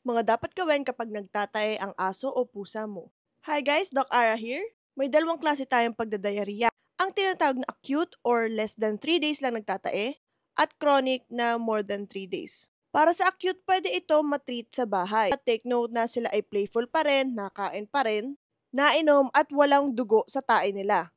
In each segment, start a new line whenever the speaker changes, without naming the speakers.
Mga dapat gawin kapag nagtatae ang aso o pusa mo. Hi guys, Doc Ara here. May dalawang klase tayong pagdadayariya. Ang tinatawag na acute or less than 3 days lang nagtatae at chronic na more than 3 days. Para sa acute, pwede ito matreat sa bahay. At take note na sila ay playful pa rin, nakain pa rin, nainom at walang dugo sa tae nila.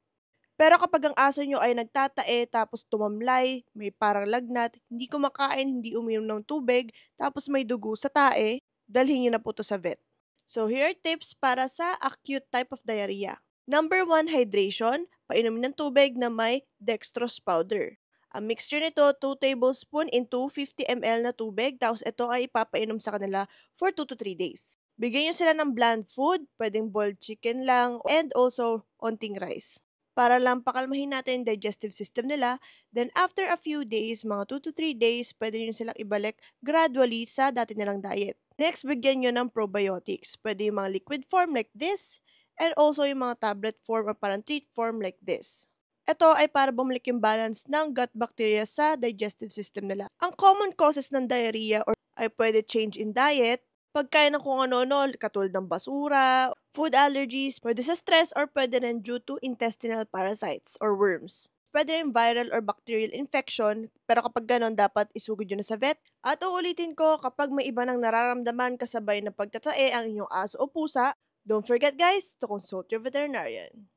Pero kapag ang aso nyo ay nagtatae tapos tumamlay, may parang lagnat, hindi kumakain, hindi uminom ng tubig, tapos may dugo sa tae, dalhin nyo na po to sa vet. So here are tips para sa acute type of diarrhea. Number 1, hydration. Painumin ng tubig na may dextrose powder. Ang mixture nito, 2 tablespoon into 50 ml na tubig, tapos ito ay ipapainom sa kanila for 2 to 3 days. Bigyan nyo sila ng bland food, pwedeng boiled chicken lang, and also onting rice. Para lang pakalmahin natin yung digestive system nila, then after a few days, mga 2 to 3 days, pwede nyo silang ibalik gradually sa dati nilang diet. Next, bigyan nyo ng probiotics. Pwede yung mga liquid form like this, and also yung mga tablet form or parang treat form like this. Ito ay para bumalik yung balance ng gut bacteria sa digestive system nila. Ang common causes ng diarrhea ay pwede change in diet, pagkain ng kung ano-ano, katulad ng basura, food allergies, pwede sa stress or pwede rin due to intestinal parasites or worms. Pwede rin viral or bacterial infection, pero kapag ganon, dapat isugod yun na sa vet. At uulitin ko, kapag may iba nang nararamdaman kasabay ng pagtatae ang inyong aso o pusa, don't forget guys to consult your veterinarian.